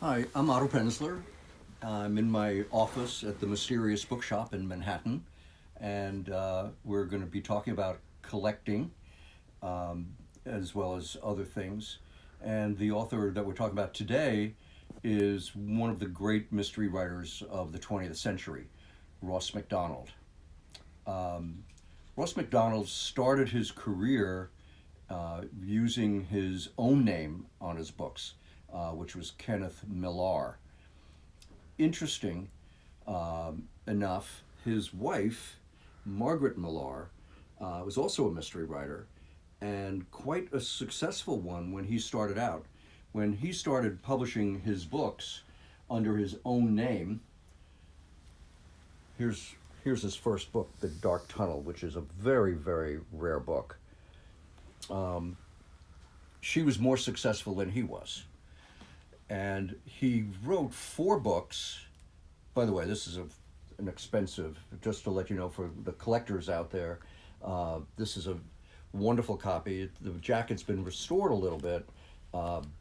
Hi, I'm Otto Penzler. I'm in my office at the Mysterious Bookshop in Manhattan, and we're going to be talking about collecting um, as well as other things. And the author that we're talking about today is one of the great mystery writers of the 20th century, Ross Macdonald. Um, Ross Macdonald started his career using his own name on his books, which was Kenneth Millar. Interesting enough, his wife, Margaret Millar, was also a mystery writer and quite a successful one when he started out. When he started publishing his books under his own name, here's here's his first book, The Dark Tunnel, which is a very, very rare book. Um, she was more successful than he was. And he wrote four books. By the way, this is an expensive, just to let you know for the collectors out there, this is a wonderful copy. The jacket's been restored a little bit,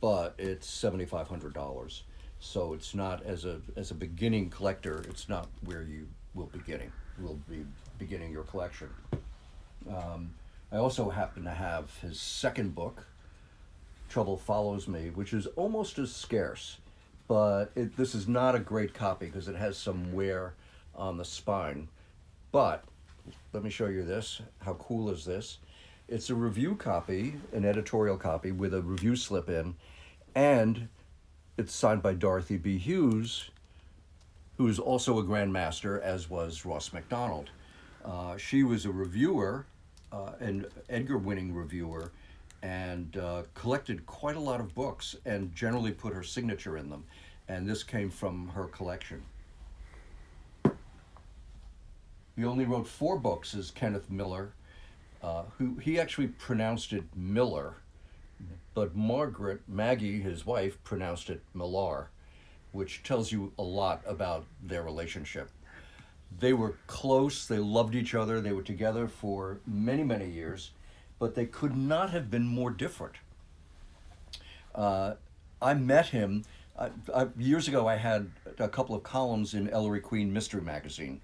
but it's $7,500. So it's not, as a beginning collector, it's not where you will be beginning your collection. I also happen to have his second book, Trouble Follows Me, which is almost as scarce, but this is not a great copy because it has some wear on the spine. But let me show you this. How cool is this? It's a review copy, an editorial copy with a review slip in, and it's signed by Dorothy B. Hughes, who's also a Grand Master, as was Ross Macdonald. She was a reviewer, an Edgar-winning reviewer, and collected quite a lot of books and generally put her signature in them. And this came from her collection. He only wrote four books as Kenneth Miller, who he actually pronounced it Miller, but Maggie, his wife, pronounced it Millar, which tells you a lot about their relationship. They were close, they loved each other, they were together for many, many years, but they could not have been more different. I met him years ago. I had a couple of columns in Ellery Queen Mystery Magazine.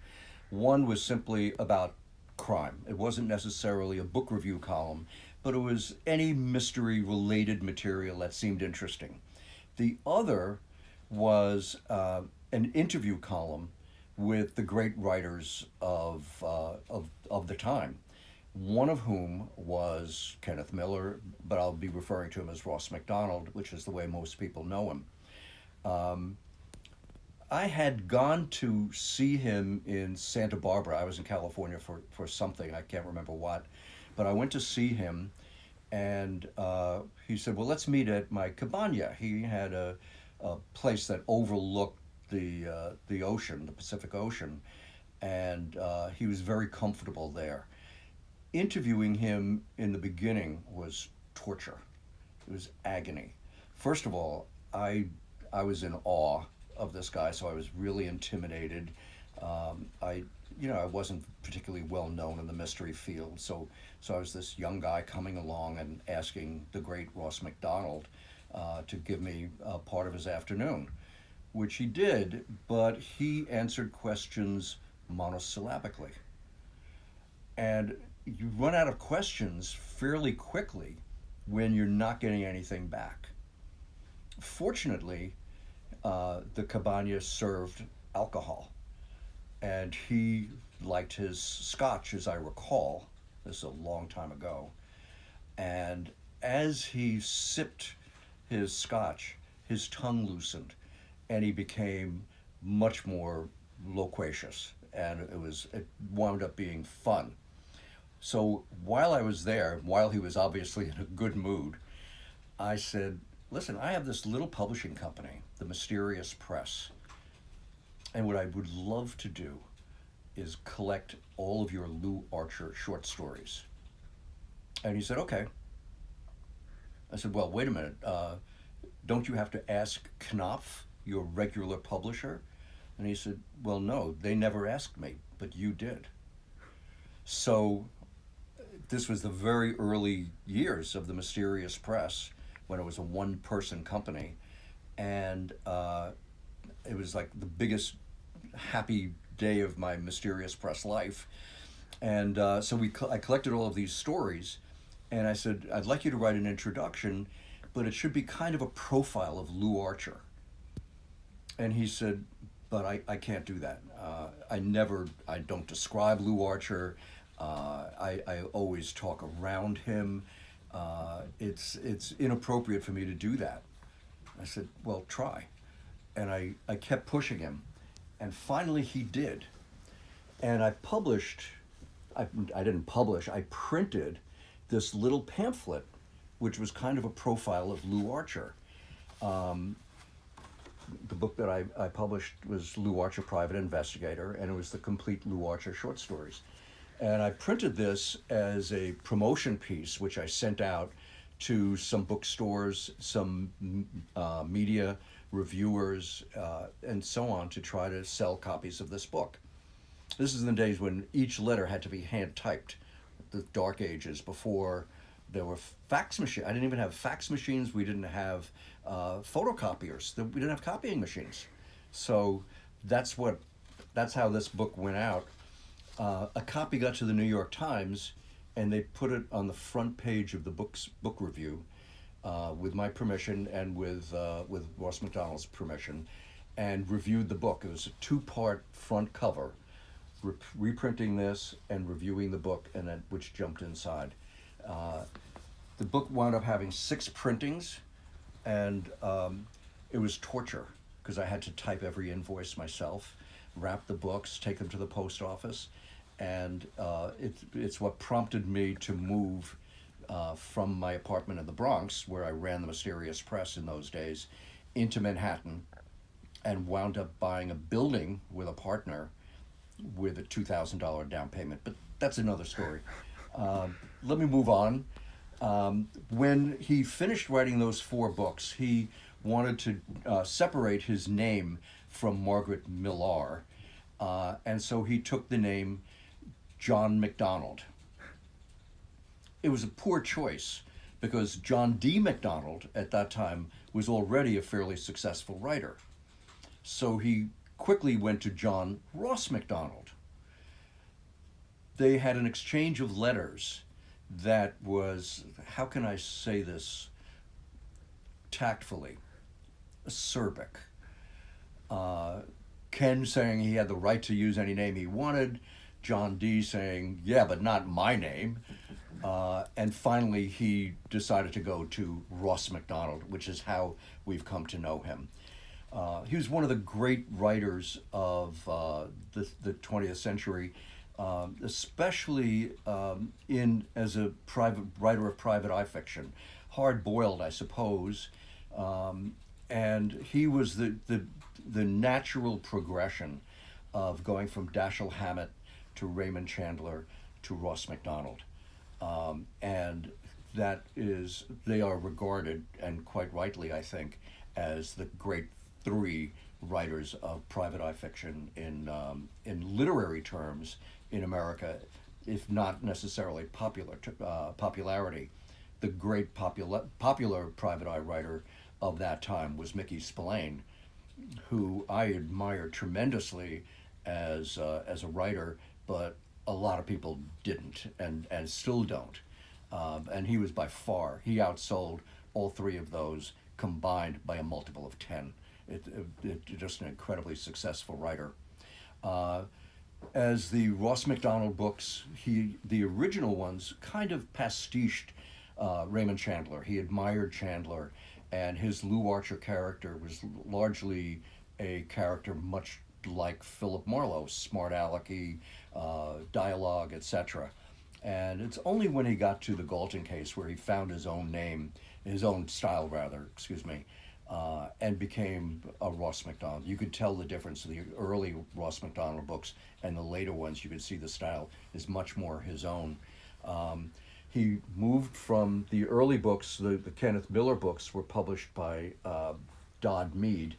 One was simply about crime. It wasn't necessarily a book review column, but it was any mystery related material that seemed interesting. The other was an interview column with the great writers of the time, one of whom was Kenneth Miller, but I'll be referring to him as Ross Macdonald, which is the way most people know him. I had gone to see him in Santa Barbara. I was in California for something, I can't remember what, but I went to see him, and he said, well, let's meet at my cabana. He had a place that overlooked the ocean, the Pacific Ocean, and he was very comfortable there. Interviewing him in the beginning was torture. It was agony. First of all, I was in awe of this guy, so I was really intimidated. I wasn't particularly well known in the mystery field, so I was this young guy coming along and asking the great Ross Macdonald to give me part of his afternoon, which he did, but he answered questions monosyllabically. And you run out of questions fairly quickly when you're not getting anything back. Fortunately, the cabana served alcohol, and he liked his scotch, as I recall. This is a long time ago. And as he sipped his scotch, his tongue loosened, and he became much more loquacious, and it wound up being fun. So while I was there, while he was obviously in a good mood, I said, listen, I have this little publishing company, the Mysterious Press, and what I would love to do is collect all of your Lou Archer short stories. And he said, okay. I said, well, wait a minute. Don't you have to ask Knopf, your regular publisher? And he said, well, no, they never asked me, but you did. So this was the very early years of the Mysterious Press, when it was a one-person company, and it was like the biggest happy day of my Mysterious Press life. And so I collected all of these stories, and I said, I'd like you to write an introduction, but it should be kind of a profile of Lou Archer. And he said, but I can't do that. I don't describe Lou Archer. I always talk around him. It's inappropriate for me to do that. I said, well, try. And I kept pushing him. And finally he did. And I didn't publish, I printed this little pamphlet, which was kind of a profile of Lou Archer. The book that I published was Lou Archer, Private Investigator, and it was the complete Lou Archer short stories. And I printed this as a promotion piece, which I sent out to some bookstores, some media reviewers, and so on, to try to sell copies of this book. This is in the days when each letter had to be hand typed, the dark ages, before there were fax machines. I didn't even have fax machines. We didn't have photocopiers. We didn't have copying machines. So that's how this book went out. A copy got to the New York Times, and they put it on the front page of the book review, with my permission and with Ross Macdonald's permission, and reviewed the book. It was a 2-part front cover, reprinting this and reviewing the book, and then which jumped inside. The book wound up having 6 printings, and it was torture because I had to type every invoice myself, wrap the books, take them to the post office, and it's what prompted me to move from my apartment in the Bronx, where I ran the Mysterious Press in those days, into Manhattan, and wound up buying a building with a partner with a $2,000 down payment. But that's another story. Let me move on. When he finished writing those 4 books, he wanted to separate his name from Margaret Millar, and so he took the name John McDonald. It was a poor choice because John D. McDonald at that time was already a fairly successful writer. So he quickly went to John Ross Macdonald. They had an exchange of letters that was, how can I say this tactfully, acerbic. Ken saying he had the right to use any name he wanted, John D. saying, yeah, but not my name. And finally, he decided to go to Ross Macdonald, which is how we've come to know him. He was one of the great writers of the 20th century, especially as a private writer of private eye fiction, hard-boiled, I suppose, and he was the natural progression of going from Dashiell Hammett to Raymond Chandler to Ross Macdonald, and they are regarded, and quite rightly, I think, as the great 3 writers of private eye fiction in literary terms in America, if not necessarily popularity. The great popular private eye writer of that time was Mickey Spillane, who I admired tremendously as a writer, but a lot of people didn't and still don't. And he was by far, he outsold all 3 of those combined by a multiple of 10. Just an incredibly successful writer. As the Ross Macdonald books, the original ones kind of pastiched Raymond Chandler. He admired Chandler, and his Lou Archer character was largely a character much like Philip Marlowe, smart alecky, dialogue, etc. And it's only when he got to the Galton case where he found his own name, his own style rather, and became a Ross Macdonald. You could tell the difference in the early Ross Macdonald books and the later ones. You could see the style is much more his own. He moved from the early books, the Kenneth Miller books were published by Dodd Mead,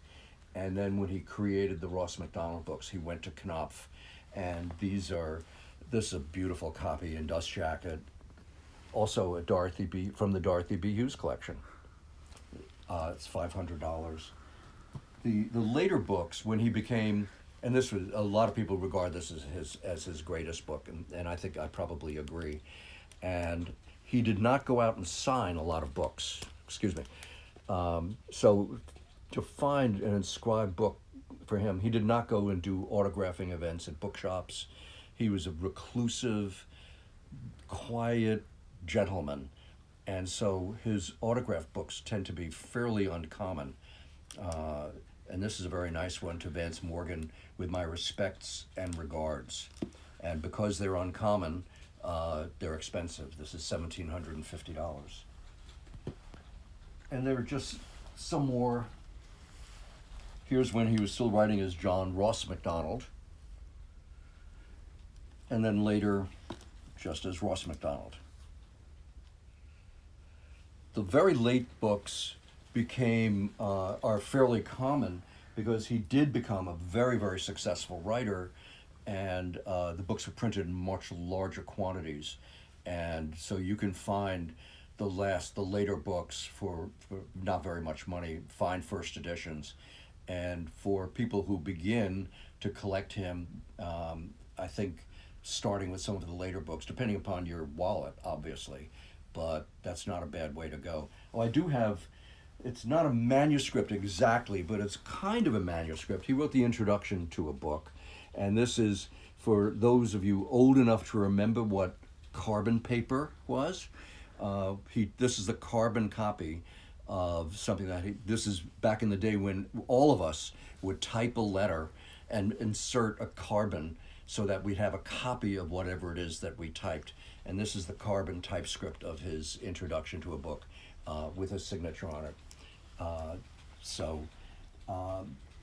and then when he created the Ross Macdonald books, he went to Knopf, and this is a beautiful copy in dust jacket, also from the Dorothy B. Hughes collection. It's $500. the later books when he became, and this was a lot of people regard this as his greatest book, and I think I probably agree. And he did not go out and sign a lot of books. Excuse me. So to find an inscribed book for him, he did not go and do autographing events at bookshops. He was a reclusive, quiet gentleman, and so his autograph books tend to be fairly uncommon. Uh, and this is a very nice one to Vance Morgan, with my respects and regards. And because they're uncommon, they're expensive. This is $1,750. And there are just some more. Here's when he was still writing as John Ross Macdonald, and then later just as Ross Macdonald. The very late books are fairly common because he did become a very, very successful writer, and the books were printed in much larger quantities. And so you can find the later books for not very much money, fine first editions. And for people who begin to collect him, I think starting with some of the later books, depending upon your wallet, obviously, but that's not a bad way to go. Oh, I do have, it's not a manuscript exactly, but it's kind of a manuscript. He wrote the introduction to a book, and this is for those of you old enough to remember what carbon paper was. This is the carbon copy of something this is back in the day when all of us would type a letter and insert a carbon so that we'd have a copy of whatever it is that we typed. And this is the carbon typescript of his introduction to a book with his signature on it. So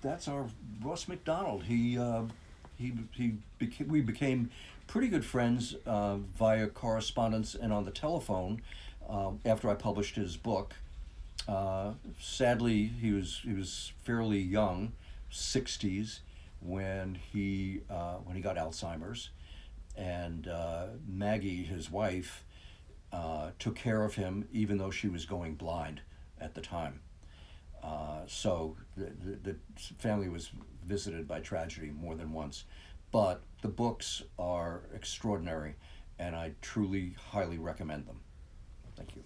that's our Ross Macdonald. We became pretty good friends via correspondence and on the telephone after I published his book. Sadly, he was fairly young, 60s, when he got Alzheimer's, and Maggie, his wife, took care of him even though she was going blind at the time. So the family was visited by tragedy more than once, but the books are extraordinary, and I truly highly recommend them. Thank you.